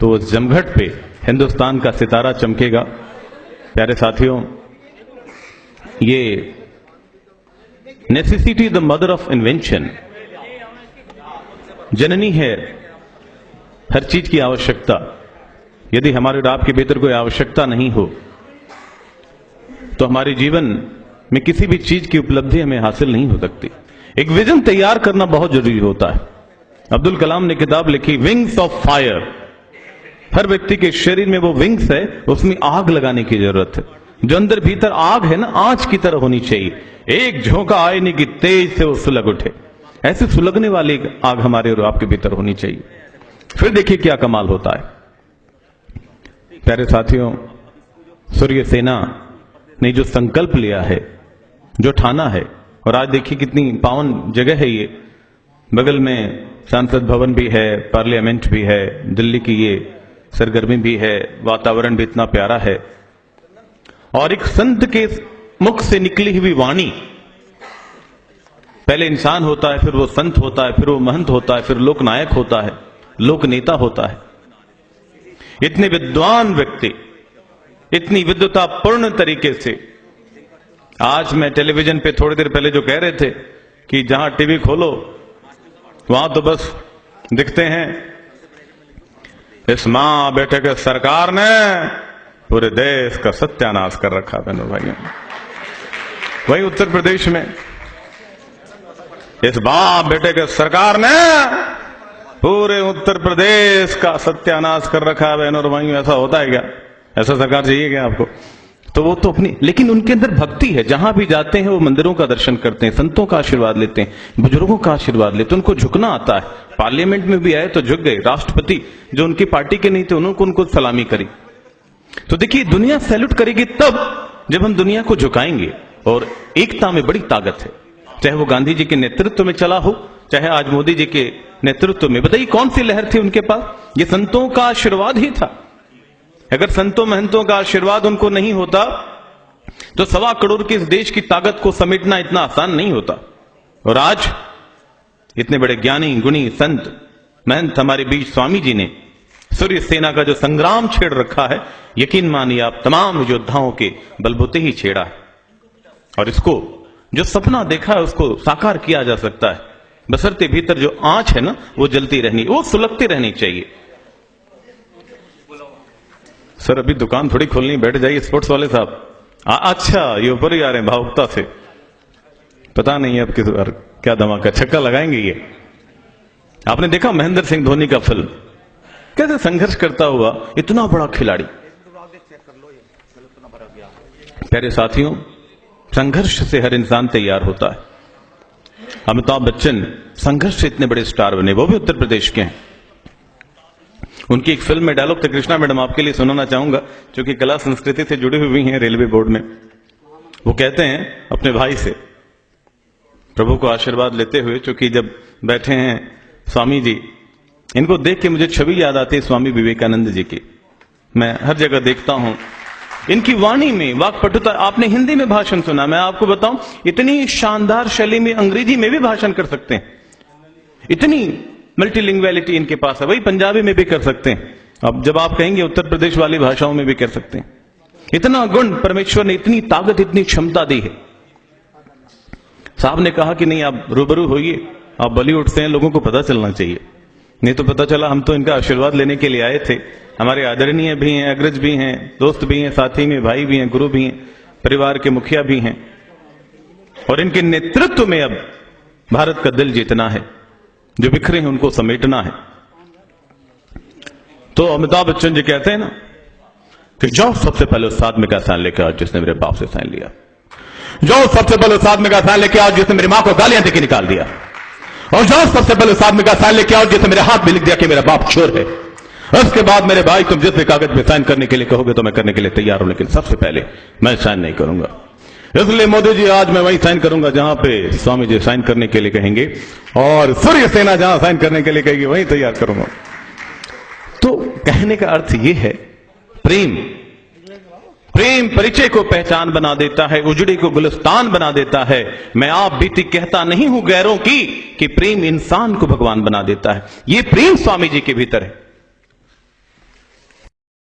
तो उस जमघट पे हिंदुस्तान का सितारा चमकेगा। प्यारे साथियों, ये necessity the mother of invention, जननी है हर चीज की आवश्यकता। यदि हमारे और आपके भीतर कोई आवश्यकता नहीं हो तो हमारे जीवन में किसी भी चीज की उपलब्धि हमें हासिल नहीं हो सकती। एक विजन तैयार करना बहुत जरूरी होता है। अब्दुल कलाम ने किताब लिखी विंग्स ऑफ फायर। हर व्यक्ति के शरीर में वो विंग्स है, उसमें आग लगाने की जरूरत है। जो अंदर भीतर आग है ना, आंच की तरह होनी चाहिए। एक झोंका आए नहीं कि तेज से वो सुलग उठे, ऐसे सुलगने वाली आग हमारे और आपके भीतर होनी चाहिए। फिर देखिए क्या कमाल होता है। प्यारे साथियों, सूर्य सेना ने जो संकल्प लिया है, जो ठाना है, और आज देखिए कितनी पावन जगह है ये। बगल में संसद भवन भी है, पार्लियामेंट भी है, दिल्ली की ये सरगर्मी भी है, वातावरण भी इतना प्यारा है। और एक संत के मुख से निकली हुई वाणी, पहले इंसान होता है, फिर वो संत होता है, फिर वो महंत होता है, फिर लोकनायक होता है, लोक नेता होता है। इतने विद्वान व्यक्ति इतनी विद्वतापूर्ण तरीके से, आज मैं टेलीविजन पे थोड़ी देर पहले जो कह रहे थे कि जहां टीवी खोलो वहां तो बस दिखते हैं इस मां बेटे के सरकार ने पूरे देश का सत्यानाश कर रखा। बहनों भाइयों, वही उत्तर प्रदेश में इस बाप बेटे के सरकार ने पूरे उत्तर प्रदेश का सत्यानाश कर रखा है। बहनों और भाइयों, ऐसा होता है क्या? ऐसा सरकार चाहिए क्या आपको? तो वो तो अपनी, लेकिन उनके अंदर भक्ति है। जहां भी जाते हैं वो मंदिरों का दर्शन करते हैं, संतों का आशीर्वाद लेते हैं, बुजुर्गों का आशीर्वाद लेते हैं, उनको झुकना आता है। पार्लियामेंट में भी आए तो झुक गए। राष्ट्रपति जो उनकी पार्टी के नहीं थे उनको सलामी करी। तो देखिए, दुनिया सैल्यूट करेगी तब जब हम दुनिया को झुकाएंगे। और एकता में बड़ी ताकत है, चाहे वो गांधी जी के नेतृत्व में चला हो, चाहे आज मोदी जी के नेतृत्व में। बताइए कौन सी लहर थी उनके पास? ये संतों का आशीर्वाद ही था। अगर संतों महंतों का आशीर्वाद उनको नहीं होता तो 1.25 करोड़ के इस देश की ताकत को समेटना इतना आसान नहीं होता। और आज इतने बड़े ज्ञानी गुणी संत महंत हमारे बीच स्वामी जी ने सूर्य सेना का जो संग्राम छेड़ रखा है, यकीन मानिए आप, तमाम योद्धाओं के बलबूते ही छेड़ा है। और इसको जो सपना देखा है उसको साकार किया जा सकता है, बशर्ते भीतर जो आंच है ना वो जलती रहनी, वो सुलगती रहनी चाहिए। सर अभी दुकान थोड़ी खोलनी, बैठ जाइए स्पोर्ट्स वाले साहब। अच्छा, ये ऊपर ही आ रहे हैं भावुकता से, पता नहीं अब किस बार क्या धमाका छक्का लगाएंगे ये। आपने देखा महेंद्र सिंह धोनी का फिल्म, कैसे संघर्ष करता हुआ इतना बड़ा खिलाड़ी। प्यारे साथियों, संघर्ष से हर इंसान तैयार होता है। अमिताभ बच्चन संघर्ष से इतने बड़े स्टार बने, वो भी उत्तर प्रदेश के हैं। उनकी एक फिल्म में डायलॉग थे, कृष्णा मैडम आपके लिए सुनाना चाहूंगा, क्योंकि कला संस्कृति से जुड़ी हुई हैं रेलवे बोर्ड में। वो कहते हैं अपने भाई से, प्रभु को आशीर्वाद लेते हुए, क्योंकि जब बैठे हैं स्वामी जी, इनको देख के मुझे छवि याद आती है स्वामी विवेकानंद जी की। मैं हर जगह देखता हूं इनकी वाणी में वाक्पटुता। आपने हिंदी में भाषण सुना, मैं आपको बताऊं इतनी शानदार शैली में अंग्रेजी में भी भाषण कर सकते हैं। इतनी मल्टीलिंग्वलिटी इनके पास है, वही पंजाबी में भी कर सकते हैं। अब जब आप कहेंगे उत्तर प्रदेश वाली भाषाओं में भी कर सकते हैं। इतना गुण परमेश्वर ने, इतनी ताकत, इतनी क्षमता दी है। साहब ने कहा कि नहीं आप रूबरू होइए, आप बॉलीवुड से हैं, लोगों को पता चलना चाहिए। नहीं तो पता चला हम तो इनका आशीर्वाद लेने के लिए आए थे। हमारे आदरणीय भी हैं, अग्रज भी हैं, दोस्त भी हैं, साथी में भाई भी हैं, गुरु भी हैं, परिवार के मुखिया भी हैं। और इनके नेतृत्व में अब भारत का दिल जीतना है, जो बिखरे हैं उनको समेटना है। तो अमिताभ बच्चन जी कहते हैं ना कि जाओ सबसे पहले उस आदमी का साइन लेके आओ जिसने मेरे बाप से साइन लिया। जाओ सबसे पहले उस आदमी का साइन लेके आओ जिसने मेरी मां को गालियां देके निकाल दिया। और जाओ सबसे पहले उस आदमी का साइन लेके आओ जिसने मेरे हाथ में लिख दिया कि मेरा बाप चोर है। उसके बाद मेरे भाई तुम जिस भी कागज में साइन करने के लिए कहोगे तो मैं करने के लिए तैयार हूं, लेकिन सबसे पहले मैं साइन नहीं करूंगा। इसलिए मोदी जी आज मैं वहीं साइन करूंगा जहां पे स्वामी जी साइन करने के लिए कहेंगे, और सूर्य सेना जहां साइन करने के लिए कहेगी वहीं तैयार करूंगा। तो कहने का अर्थ यह है, प्रेम परिचय को पहचान बना देता है, उजड़ी को गुलिस्तान बना देता है। मैं आप बीती कहता नहीं हूं गैरों की, कि प्रेम इंसान को भगवान बना देता है। ये प्रेम स्वामी जी के भीतर है।